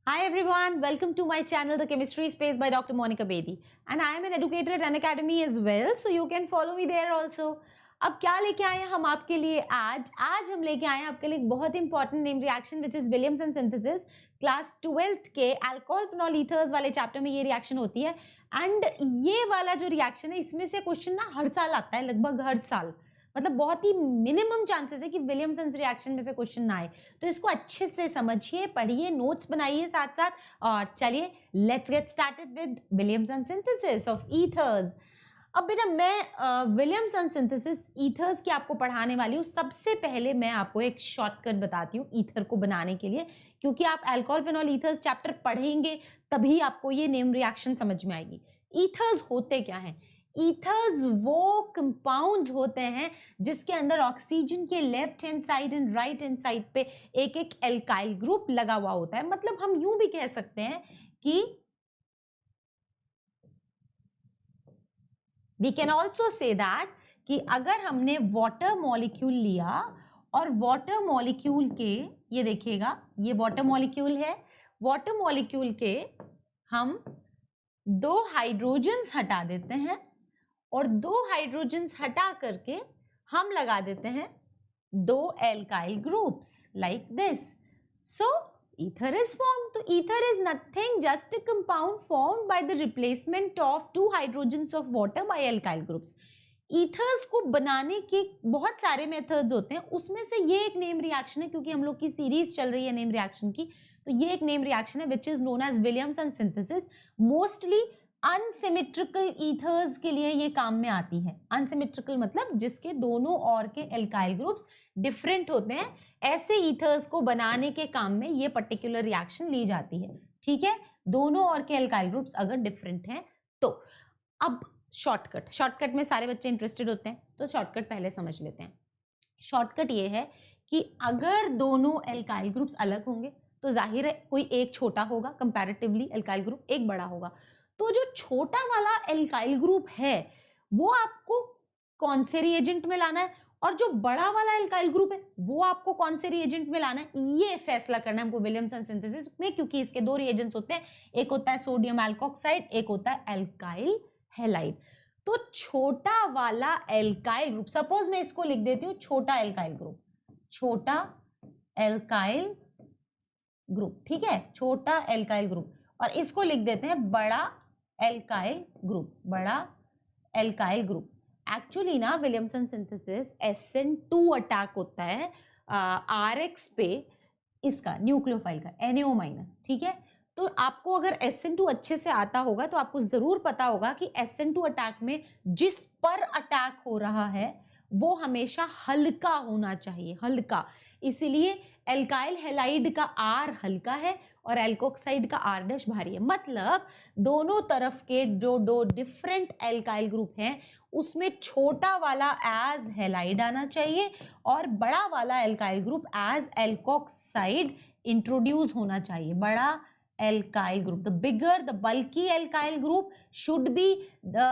Hi everyone, welcome to my channel The Chemistry Space by Dr. Monica Bedi and I am an educator at Unacademy as well, so you can follow me there also. अब क्या लेके आए हैं हम आपके लिए आज हम लेके आए हैं आपके लिए एक बहुत important name reaction which is Williamson synthesis. Class 12th के अल्कोहल फिनॉल ईथर्स वाले चैप्टर में ये रिएक्शन होती है एंड ये वाला जो रिएक्शन है इसमें से क्वेश्चन ना हर साल आता है, लगभग हर साल। मतलब बहुत ही मिनिमम चांसेस है कि विलियमसन रिएक्शन में से क्वेश्चन ना आए, तो इसको अच्छे से समझिए, पढ़िए, नोट्स बनाइए साथ साथ। और चलिए let's get started with Williamson synthesis of ethers. अब बेटा मैं विलियमसन सिंथेसिस ईथर्स की आपको पढ़ाने वाली हूँ। सबसे पहले मैं आपको एक शॉर्टकट बताती हूँ ईथर को बनाने के लिए, क्योंकि आप अल्कोहल फिनॉल ईथर्स चैप्टर पढ़ेंगे तभी आपको ये नेम रिएक्शन समझ में आएगी। ईथर्स होते क्या हैं? ईथर्स वो कंपाउंड्स होते हैं जिसके अंदर ऑक्सीजन के left hand side and right hand side पे एक एक एल्काइल ग्रुप लगा हुआ होता है। मतलब हम यूं भी कह सकते हैं कि we can also say that कि अगर हमने वाटर मॉलिक्यूल लिया और वाटर मॉलिक्यूल के, ये देखिएगा ये वाटर मॉलिक्यूल है, वाटर मॉलिक्यूल के हम दो हाइड्रोजन्स हटा देते हैं और दो हाइड्रोजन्स हटा करके हम लगा देते हैं दो alkyl groups like this. So ether is formed. तो ether is nothing, just a compound formed by the replacement of two hydrogens of water by alkyl groups. Ethers को बनाने के बहुत सारे मेथड्स होते हैं, उसमें से ये एक नेम रिएक्शन है, क्योंकि हम लोग की सीरीज चल रही है नेम रिएक्शन की, तो ये एक नेम रिएक्शन है which is known as Williamson synthesis. Mostly unsymmetrical ethers के लिए ये काम में आती है। अनसिमेट्रिकल मतलब जिसके दोनों और के एल्काइल ग्रुप्स डिफरेंट होते हैं, ऐसे ईथर्स को बनाने के काम में ये पर्टिकुलर रिएक्शन ली जाती है। ठीक है, दोनों और के एल्काइल ग्रुप्स अगर डिफरेंट हैं तो। अब शॉर्टकट में सारे बच्चे इंटरेस्टेड होते हैं, तो शॉर्टकट पहले समझ लेते हैं। शॉर्टकट ये है कि अगर दोनों एल्काइल ग्रुप्स अलग होंगे तो जाहिर है कोई एक छोटा होगा कंपैरेटिवली, एल्काइल ग्रुप एक बड़ा होगा। तो जो छोटा वाला एल्काइल ग्रुप है वो आपको कौन से रिएजेंट में लाना है और जो बड़ा वाला एल्काइल ग्रुप है वो आपको कौन से रिएजेंट में लाना है, ये फैसला करना है हमको विलियमसन सिंथेसिस में, क्योंकि इसके दो रिएजेंट्स होते हैं, एक होता है सोडियम एल्कोक्साइड, एक होता है एल्काइल हैलाइड। तो छोटा वाला एल्काइल ग्रुप, सपोज मैं इसको लिख देती हूँ छोटा एल्काइल ग्रुप, छोटा एल्काइल ग्रुप, ठीक है, छोटा एल्काइल ग्रुप, और इसको लिख देते हैं बड़ा एल्काइल ग्रुप, बड़ा एल्काइल ग्रुप। एक्चुअली ना विलियमसन सिंथेसिस SN2 अटैक होता है RX पे इसका न्यूक्लियोफाइल का NO-, ठीक है। तो आपको अगर SN2 अच्छे से आता होगा तो आपको जरूर पता होगा कि SN2 अटैक में जिस पर अटैक हो रहा है वो हमेशा हल्का होना चाहिए, हल्का। इसीलिए एल्काइल हैलाइड का R हल्का है और एल्कोक्साइड का R' भारी है। मतलब दोनों तरफ के जो दो डिफरेंट एल्काइल ग्रुप हैं उसमें छोटा वाला एज हैलाइड आना चाहिए और बड़ा वाला alkyl group as alkoxide introduce होना चाहिए। बड़ा alkyl group, the bigger the bulky alkyl group should be the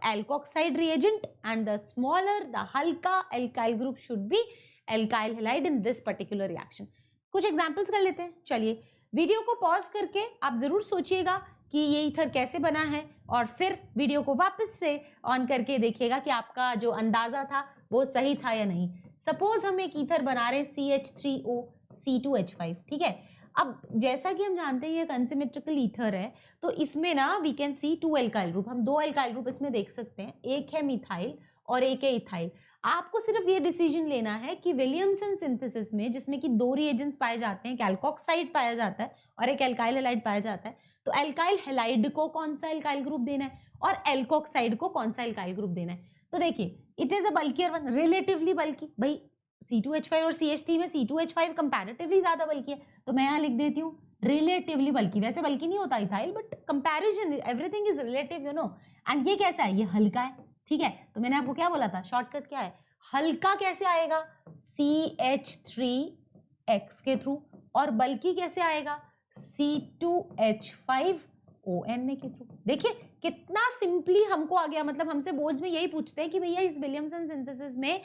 alkoxide reagent and the smaller the halka alkyl group should be alkyl halide in this particular reaction. कुछ examples कर लेते हैं। चलिए video को pause करके आप जरूर सोचिएगा कि ये ईथर कैसे बना है और फिर वीडियो को वापस से ऑन करके देखिएगा कि आपका जो अंदाजा था वो सही था या नहीं। सपोज हम एक ईथर बना रहे हैं CH3O C2H5, ठीक है। अब जैसा कि हम जानते हैं ये एक अनसिमेट्रिकल ईथर है, तो इसमें ना we can see two alkyl group, हम दो एल्काइल ग्रुप इसमें देख सकते हैं, एक है मिथाइल और एक है इथाइल। आपको सिर्फ ये डिसीजन लेना है कि विलियमसन सिंथेसिस में जिसमें कि दो रिएजेंट्स पाए जाते हैं, एक एल्कोक्साइड पाया जाता है और एक एल्काइल हैलाइड पाया जाता है, तो एल्काइल हैलाइड को कौन सा एल्काइल ग्रुप देना है और एल्कोक्साइड को कौन सा एल्काइल ग्रुप देना है। तो देखिए it is a bulkier one, relatively bulky. भाई C2H5 और CH3 में C2H5 कंपैरेटिवली ज्यादा बल्कि है, तो मैं यहाँ लिख देती हूँ रिलेटिवली बल्कि। वैसे बल्कि नहीं होता ethyl, but comparison, everything is relative, you know. And ये कैसा है, ये हल्का है, ठीक है। तो मैंने आपको क्या बोला था, शॉर्टकट क्या है, हल्का कैसे आएगा CH3X के थ्रू, और बल्कि कैसे आएगा C2H5ON के थ्रू। देखिए कितना सिंपली हमको आ गया, मतलब हमसे बोर्ड्स में यही पूछते हैं कि भैया इस विलियमसन सिंथेसिस में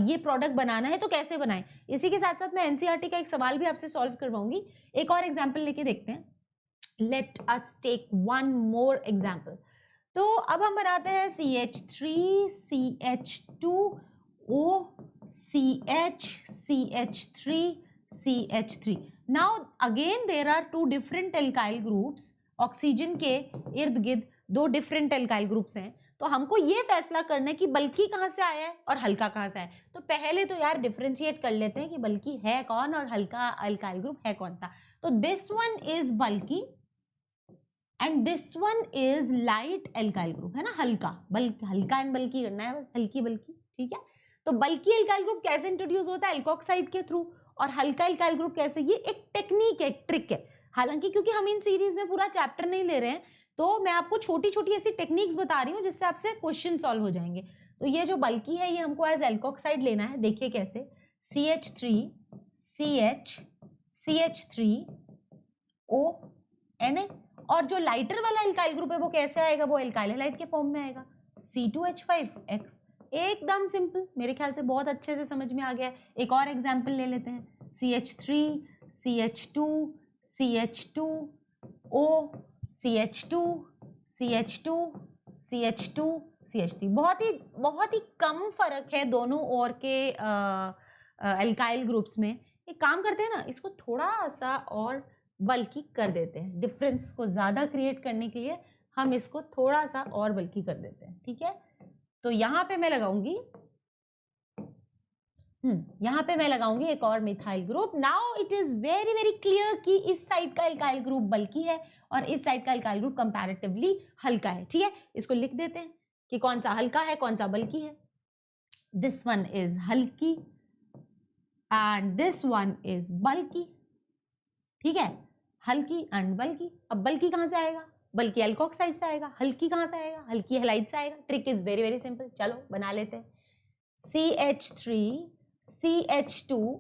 ये प्रोडक्ट बनाना है तो कैसे बनाएं। इसी के साथ साथ मैं एनसीईआरटी का एक सवाल भी आपसे सॉल्व करवाऊंगी। एक और एग्जाम्पल लेके देखते हैं। Let us take one more example. तो अब हम बनाते हैं CH3 CH2O CH CH3 CH3। Now again there are two different alkyl groups. Oxygen के इर्द गिर्द दो डिफरेंट एल्काइल ग्रुप्स हैं, तो हमको ये फैसला करना है कि बल्कि कहाँ से आया है और हल्का कहाँ से आया है। तो पहले तो यार डिफरेंशिएट कर लेते हैं कि बल्कि है कौन और हल्का एल्काइल ग्रुप है कौन सा। तो दिस वन इज बल्कि and this one is light alkyl group, है ना, हल्का। बल्कि हल्का एंड बल्कि करना है बस, हल्की बल्कि, ठीक है। तो बल्कि एल्काइल ग्रुप कैसे इंट्रोड्यूस होता है, एल्कोक्साइड के थ्रू, और हल्का एल्काइल ग्रुप कैसे, ये एक टेक्निक है, एक ट्रिक है। हालांकि क्योंकि हम इन सीरीज में पूरा चैप्टर नहीं ले रहे हैं, तो मैं आपको छोटी छोटी ऐसी टेक्निक्स बता रही हूँ जिससे आपसे क्वेश्चन सॉल्व हो जाएंगे। तो ये जो बल्कि है ये हमको एज एल्कोक्साइड लेना है। देखिए कैसे, CH3 CH CH3O Na, और जो लाइटर वाला एल्काइल ग्रुप है वो कैसे आएगा, वो एल्काइल हैलाइड के फॉर्म में आएगा, C2H5X। एकदम सिंपल, मेरे ख्याल से बहुत अच्छे से समझ में आ गया है। एक और एग्जांपल ले लेते हैं, CH3 CH2 CH2O CH2 CH2 CH2 CH3। बहुत ही कम फर्क है दोनों और के एल्काइल ग्रुप्स में। एक काम करते हैं ना, इसको थोड़ा सा और बल्कि कर देते हैं, डिफरेंस को ज्यादा क्रिएट करने के लिए हम इसको थोड़ा सा और बल्कि कर देते हैं, ठीक है। तो यहाँ पे मैं लगाऊंगी एक और methyl group. Now it is very very clear कि इस साइड का एल्काइल ग्रुप बल्कि है और इस साइड का एल्काइल ग्रुप कंपैरेटिवली हल्का है, ठीक है। इसको लिख देते हैं कि कौन सा हल्का है कौन सा बल्कि है। दिस वन इज हल्की एंड दिस वन इज बल्कि, ठीक है, हल्की एंड बल्कि। अब बल्कि कहां से आएगा, बल्कि एल्कोक्साइड से आएगा। हल्की कहां से आएगा, हल्की हैलाइड से आएगा। Trick is very very simple, चलो बना लेते हैं। CH3 CH2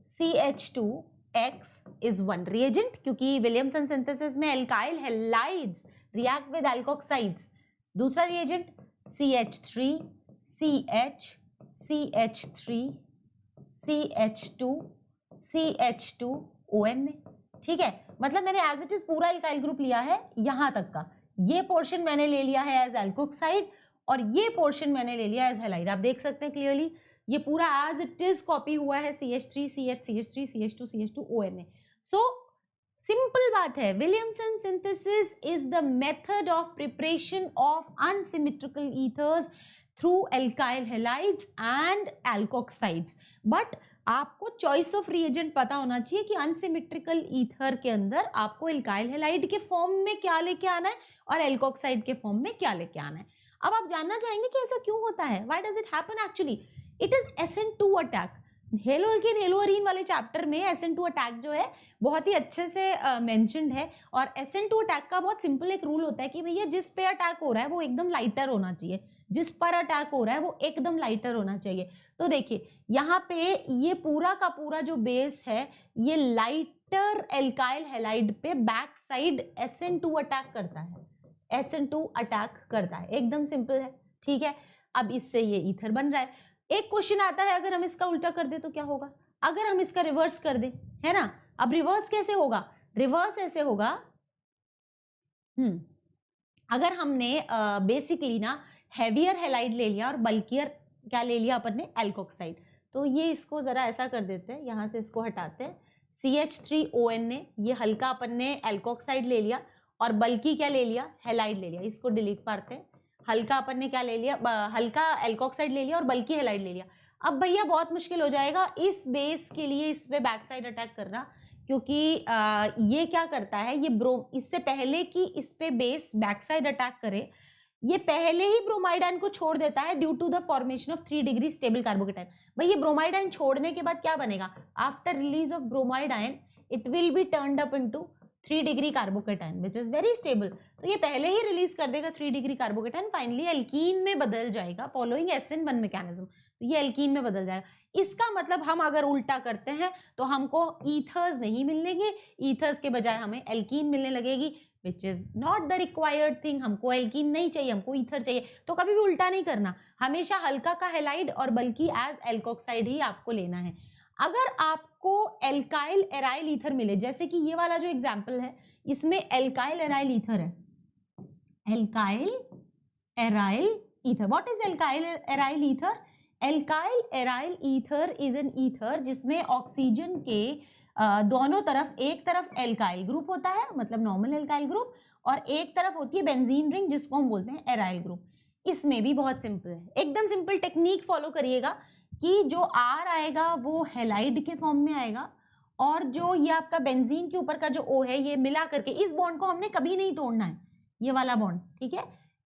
CH2X is one reagent, क्योंकि विलियमसन सिंथेसिस में एल्काइल हैलाइड्स रिएक्ट विद एल्कोक्साइड्स। दूसरा reagent CH3 CH CH3 CH2 CH2ONA, ठीक है। मतलब मैंने एज इट इज पूरा एल्काइल ग्रुप लिया है, यहां तक का ये पोर्शन मैंने ले लिया है एज एल्कोक्साइड और ये पोर्शन मैंने ले लिया एज हैलाइड। आप देख सकते हैं क्लियरली ये पूरा एज इट इज कॉपी हुआ है, CH3 CH CH3 CH2 CH2ONA। सो सिंपल बात है, Williamson synthesis is the method of preparation of unsymmetrical ethers through alkyl halides and alkoxides. But आपको चॉइस ऑफ रिएजेंट पता होना चाहिए कि अनसिमेट्रिकल ईथर के अंदर आपको एल्काइल हैलाइड के फॉर्म में क्या लेके आना है और एल्कोक्साइड के फॉर्म में क्या लेके आना है। अब आप जानना चाहेंगे कि ऐसा क्यों होता है, why does it happen. Actually it is SN2 attack. Haloalkane haloarene वाले चैप्टर में SN2 अटैक जो है बहुत ही अच्छे से मेंशन्ड है। और SN2 अटैक का बहुत सिंपल एक रूल होता है कि भैया जिस पे अटैक हो रहा है वो एकदम लाइटर होना चाहिए, जिस पर अटैक हो रहा है वो एकदम लाइटर होना चाहिए। तो देखिए यहाँ पे ये पूरा का पूरा जो बेस है ये लाइटर एल्काइल हैलाइड पे बैक साइड SN2 अटैक करता है, SN2 अटैक करता है, एकदम सिंपल है, ठीक है। अब इससे ये ईथर बन रहा है। एक क्वेश्चन आता है अगर हम इसका उल्टा कर दे तो क्या होगा, अगर हम इसका रिवर्स कर दे, है ना। अब रिवर्स कैसे होगा, रिवर्स ऐसे होगा, अगर हमने बेसिकली ना हैवियर हैलाइड ले लिया और बल्कियर क्या ले लिया अपन ने, एल्कोक्साइड। तो ये इसको जरा ऐसा कर देते हैं, यहां से इसको हटाते हैं। CH3ONA ये हल्का अपन ने एल्कोक्साइड ले लिया और बल्कि क्या ले लिया, हैलाइड ले लिया। इसको डिलीट करते हैं। हल्का अपन ने क्या ले लिया, हल्का एल्कोक्साइड ले लिया और बल्कि हैलाइड ले लिया। अब भैया बहुत मुश्किल हो जाएगा इस बेस के लिए इस पे बैक साइड अटैक करना, क्योंकि ये क्या करता है, ये इससे पहले कि इस पे बेस बैक साइड अटैक करे ये पहले ही ब्रोमाइड आयन को छोड़ देता है due to the formation of 3 degree stable carbocation. भाई ये ब्रोमाइड आयन छोड़ने के बाद क्या बनेगा, after release of bromide ion it will be turned up into 3 degree carbocation which is very stable. तो ये पहले ही रिलीज कर देगा 3 डिग्री कार्बोकेटाइन, फाइनली एल्कीन में बदल जाएगा फॉलोइंग SN1 मैकेनिज्म। तो ये एल्कीन में बदल जाएगा। इसका मतलब हम अगर उल्टा करते हैं तो हमको ईथर्स नहीं मिलेंगे, ईथर्स के बजाय हमें एल्कीन मिलने लगेगी, which is not the required thing. हमको एल्कीन नहीं चाहिए, हमको ईथर चाहिए। तो कभी भी उल्टा नहीं करना, हमेशा हल्का का हैलाइड और बल्कि एज एल्कोक्साइड ही आपको लेना है। अगर आपको एल्काइल एराइल ईथर मिले, जैसे कि ये वाला जो एग्जाम्पल है इसमें एल्काइल एराइल ईथर है, alkyl aryl ether. What is alkyl aryl ether? Alkyl aryl ether is an ether जिसमें ऑक्सीजन के दोनों तरफ, एक तरफ एल्काइल ग्रुप होता है मतलब नॉर्मल एल्काइल ग्रुप, और एक तरफ होती है बेंजीन रिंग जिसको हम बोलते हैं एराइल ग्रुप। इसमें भी बहुत सिंपल है, एकदम सिंपल टेक्निक फॉलो करिएगा कि जो आर आएगा वो हेलाइड के फॉर्म में आएगा, और जो ये आपका बेंजीन के ऊपर का जो ओ है ये मिला करके, इस बॉन्ड को हमने कभी नहीं तोड़ना है, ये वाला बॉन्ड, ठीक है।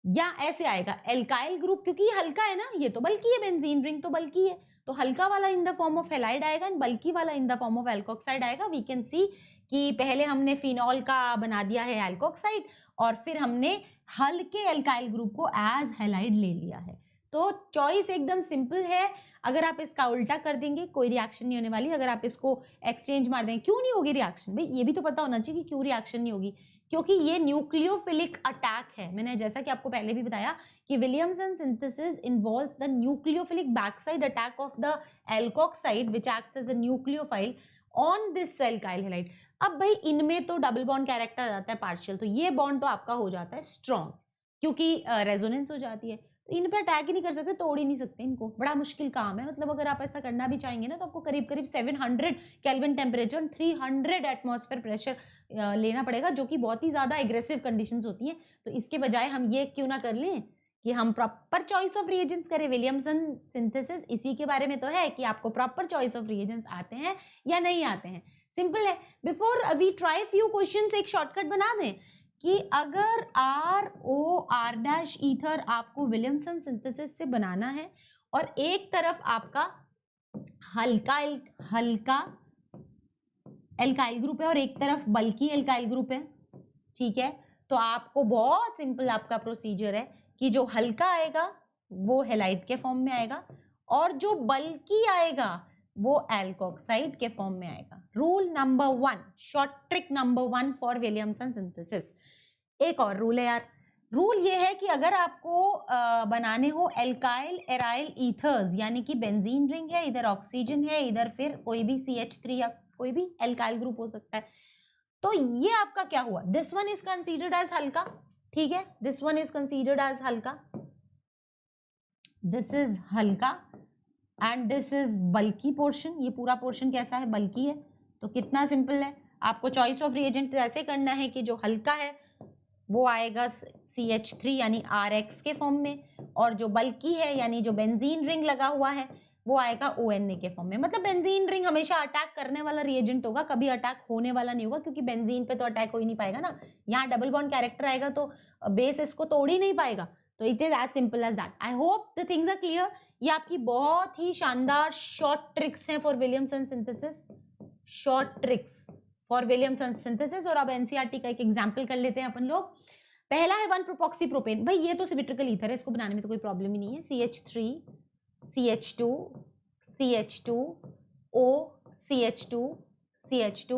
या ऐसे आएगा एल्काइल ग्रुप, क्योंकि ये हल्का है ना, ये तो बल्कि है, बेंजीन रिंग तो बल्कि है, तो हल्का वाला in the form of halide आएगा एंड बल्कि वाला in the form of alkoxide आएगा। वी कैन सी कि पहले हमने फिनॉल का बना दिया है एल्कोक्साइड और फिर हमने हल्के एल्काइल ग्रुप को एज हेलाइड ले लिया है। तो चॉइस एकदम सिंपल है। अगर आप इसका उल्टा कर देंगे कोई रिएक्शन नहीं होने वाली, अगर आप इसको एक्सचेंज मार देंगे, क्यों नहीं होगी रिएक्शन? भाई ये भी तो पता होना चाहिए कि क्यों रिएक्शन नहीं होगी, क्योंकि ये न्यूक्लियोफिलिक अटैक है। मैंने जैसा कि आपको पहले भी बताया कि Williamson synthesis involves the nucleophilic backside attack of the alkoxide which acts as a nucleophile on this alkyl halide. अब भाई इनमें तो डबल बॉन्ड कैरेक्टर आ जाता है पार्शियल, तो ये बॉन्ड तो आपका हो जाता है स्ट्रॉन्ग क्योंकि रेजोनेंस हो जाती है, तो इन पे अटैक ही नहीं कर सकते, तोड़ ही नहीं सकते इनको, बड़ा मुश्किल काम है। मतलब अगर आप ऐसा करना भी चाहेंगे ना तो आपको करीब करीब 700 केल्विन टेम्परेचर 300 एटमॉस्फेयर प्रेशर लेना पड़ेगा, जो कि बहुत ही ज़्यादा एग्रेसिव कंडीशंस होती हैं। तो इसके बजाय हम ये क्यों ना कर लें कि हम प्रॉपर चॉइस ऑफ रिएजेंट्स करें। विलियमसन सिंथेसिस इसी के बारे में तो है कि आपको प्रॉपर चॉइस ऑफ रिएजेंट्स आते हैं या नहीं आते हैं। सिंपल है। Before we try few questions, एक शॉर्टकट बना दें कि अगर ROR' ईथर आपको विलियमसन सिंथेसिस से बनाना है और एक तरफ आपका हल्का एल्काइल ग्रुप है और एक तरफ बल्कि एल्काइल ग्रुप है, ठीक है, तो आपको बहुत सिंपल आपका प्रोसीजर है कि जो हल्का आएगा वो हेलाइड के फॉर्म में आएगा और जो बल्कि आएगा वो एल्कोक्साइड के फॉर्म में आएगा। Rule number 1, short trick number 1 for Williamson synthesis. एक और रूल है यार, रूल ये है कि अगर आपको बनाने हो एल्काइल एराइल ईथर्स, यानी कि बेंजीन रिंग है, इधर ऑक्सीजन है, इधर फिर कोई भी CH3 या कोई भी एल्काइल ग्रुप हो सकता है, तो ये आपका क्या हुआ, this one is considered as हल्का, ठीक है, this one is considered as हल्का, दिस इज हल्का and this is bulky portion. ये पूरा पोर्शन कैसा है, बल्की है। तो कितना सिंपल है, आपको चॉइस ऑफ रिएजेंट ऐसे करना है कि जो हल्का है वो आएगा CH3 यानी RX के फॉर्म में, और जो बल्कि है यानी जो बेंजीन रिंग लगा हुआ है वो आएगा ONA के फॉर्म में। मतलब बेंजीन रिंग हमेशा अटैक करने वाला रिएजेंट होगा, कभी अटैक होने वाला नहीं होगा, क्योंकि बेंजीन पे तो अटैक हो ही नहीं पाएगा ना, यहाँ डबल बॉन्ड कैरेक्टर आएगा तो बेस इसको तोड़ ही नहीं पाएगा। तो it is as simple as that. I hope the things are clear. ये आपकी बहुत ही शानदार शॉर्ट ट्रिक्स हैं for Williamson synthesis, short tricks for Williamson synthesis. और अब एनसीईआरटी का एक एग्जांपल कर लेते हैं अपन लोग। पहला है 1-प्रोपॉक्सी प्रोपेन। भाई ये तो सिमेट्रिकल ईथर है, इसको बनाने में तो कोई प्रॉब्लम ही नहीं है। CH3 CH2 CH2 O CH2 CH2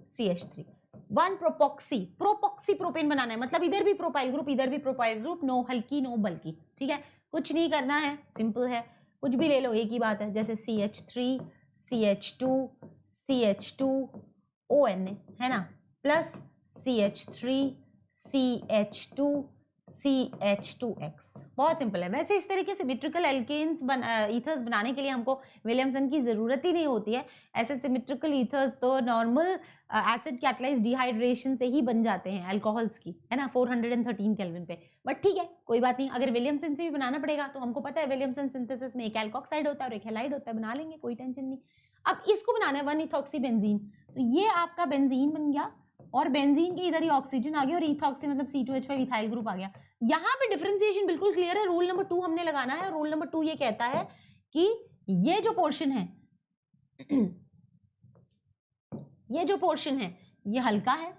CH3 1-प्रोपॉक्सी propane बनाना है, मतलब इधर भी प्रोपाइल ग्रुप इधर भी प्रोपाइल ग्रुप, नो हल्की नो बल्कि, ठीक है, कुछ नहीं करना है, सिंपल है, कुछ भी ले लो एक ही बात है। जैसे CH3 CH2 CH2 ONA है ना, प्लस CH3 CH2 CH2X, बहुत सिंपल है। वैसे इस तरीके से सिमेट्रिकल एल्केन्स ईथर्स बनाने के लिए हमको विलियमसन की ज़रूरत ही नहीं होती है। ऐसे सिमेट्रिकल ईथर्स तो नॉर्मल एसिड कैटलाइज्ड डिहाइड्रेशन से ही बन जाते हैं अल्कोहल्स की, है ना, 413 केल्विन पे। बट ठीक है, कोई बात नहीं, अगर विलियमसन से भी बनाना पड़ेगा तो हमको पता है विलियमसन सिंथेसिस में एक एल्कोक्साइड होता है और एक हैलाइड होता है, बना लेंगे, कोई टेंशन नहीं। अब इसको बनाना है 1-इथॉक्सी बेंजीन, तो ये आपका बेंजीन बन गया और बेंजीन के इधर ही ऑक्सीजन आ गया और इथॉक्सी मतलब C2H5 इथाइल ग्रुप आ गया। यहाँ पे डिफरेंशिएशन बिल्कुल क्लियर है। रूल नंबर 2 हमने लगाना है। रूल नंबर 2 ये कहता है कि ये जो पोर्शन है ये हल्का है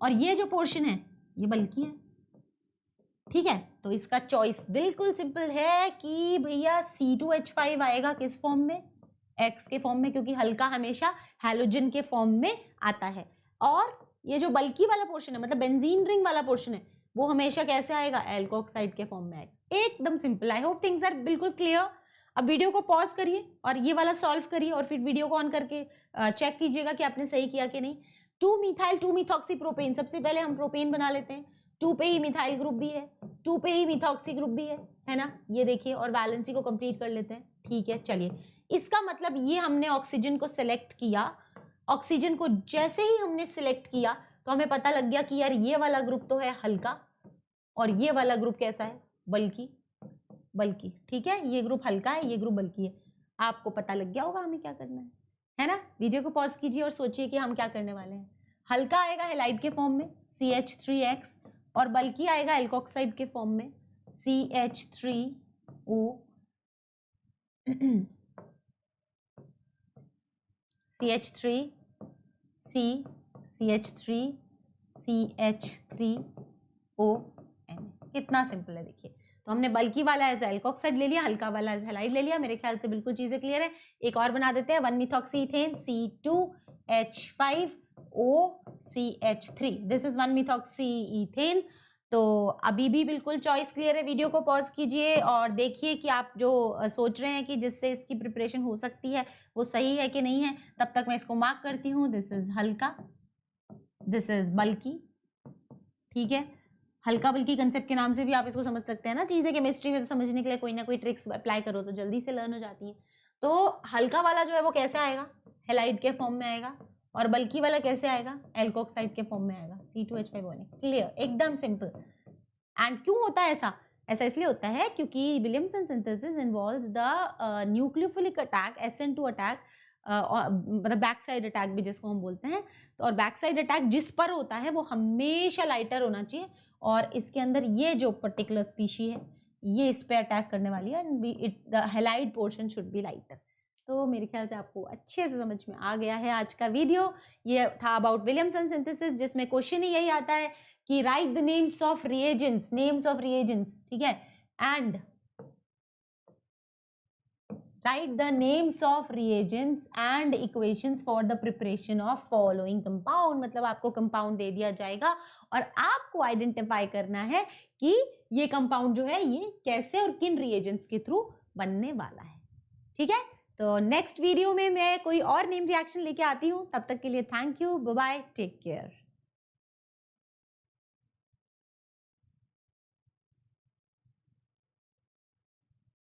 और ये जो पोर्शन है ये बल्कि है। ठीक है, तो इसका चॉइस बिल्कुल सिंपल है कि भैया C2H5 आएगा किस फॉर्म में, X के फॉर्म में, क्योंकि हल्का हमेशा हैलोजन के फॉर्म में आता है। और ये जो बल्की वाला पोर्शन है, मतलब बेंजीन रिंग वाला पोर्शन है, वो हमेशा कैसे आएगा, एल्कोक्साइड के फॉर्म में आएगा। एकदम simple. I hope things are बिल्कुल क्लियर। अब वीडियो को पॉज करिए और ये वाला सॉल्व करिए और फिर वीडियो को ऑन करके चेक कीजिएगा कि आपने सही किया कि नहीं। 2 मिथाइल 2 मिथॉक्सी प्रोपेन, सबसे पहले हम प्रोपेन बना लेते हैं। 2 पे ही मिथाइल ग्रुप भी है, 2 पे ही मिथॉक्सी ग्रुप भी है ना, ये देखिए, और वैलेंसी को कंप्लीट कर लेते हैं। ठीक है, चलिए, इसका मतलब ये हमने ऑक्सीजन को सिलेक्ट किया। ऑक्सीजन को जैसे ही हमने सिलेक्ट किया तो हमें पता लग गया कि यार ये वाला ग्रुप तो है हल्का और ये वाला ग्रुप कैसा है, बल्कि। बल्कि, ठीक है, ये ग्रुप हल्का है, ये ग्रुप बल्कि है। आपको पता लग गया होगा हमें क्या करना है ना। वीडियो को पॉज कीजिए और सोचिए कि हम क्या करने वाले हैं। हल्का आएगा हैलाइड के फॉर्म में CH3X और बल्कि आएगा एल्कोक्साइड के फॉर्म में CH3O CH3C CH3CH3ON। कितना सिंपल है देखिए। तो हमने बल्कि वाला एज एल्कोक्साइड ले लिया, हल्का वाला एज हैलाइड ले लिया। मेरे ख्याल से बिल्कुल चीजें क्लियर है। एक और बना देते हैं, 1 methoxy ethane C2H5OCH3, this is 1 methoxy ethane. तो अभी भी बिल्कुल चॉइस क्लियर है। वीडियो को पॉज कीजिए और देखिए कि आप जो सोच रहे हैं कि जिससे इसकी प्रिपरेशन हो सकती है वो सही है कि नहीं है। तब तक मैं इसको मार्क करती हूँ। दिस इज हल्का, दिस इज बल्कि। ठीक है, हल्का बल्कि कंसेप्ट के नाम से भी आप इसको समझ सकते हैं ना। चीजें केमिस्ट्री में तो समझने के लिए कोई ना कोई ट्रिक्स अप्लाई करो तो जल्दी से लर्न हो जाती है। तो हल्का वाला जो है वो कैसे आएगा, हैलाइड के फॉर्म में आएगा, और बल्कि वाला कैसे आएगा, एल्कोक्साइड के फॉर्म में आएगा, C2H5ON। क्लियर, एकदम सिंपल। एंड क्यों होता है ऐसा? ऐसा इसलिए होता है क्योंकि Williamson synthesis involves the nucleophilic attack, SN2 attack, मतलब बैक साइड अटैक भी जिसको हम बोलते हैं। तो और बैक साइड अटैक जिस पर होता है वो हमेशा लाइटर होना चाहिए, और इसके अंदर ये जो पर्टिकुलर स्पीशी है ये इस पे अटैक करने वाली है, and the halide portion should be lighter. तो मेरे ख्याल से आपको अच्छे से समझ में आ गया है आज का वीडियो। ये था अबाउट विलियमसन सिंथेसिस, जिसमें क्वेश्चन ही यही आता है कि right the names of reagents, names of reagents, ठीक है, and write the names of reagents and equations for the preparation of following compound। मतलब आपको कंपाउंड दे दिया जाएगा और आपको आइडेंटिफाई करना है कि ये कंपाउंड जो है ये कैसे और किन रिएजेंट्स के थ्रू बनने वाला है। ठीक है, तो नेक्स्ट वीडियो में मैं कोई और नेम रिएक्शन लेके आती हूँ। तब तक के लिए thank you, bye bye, take care.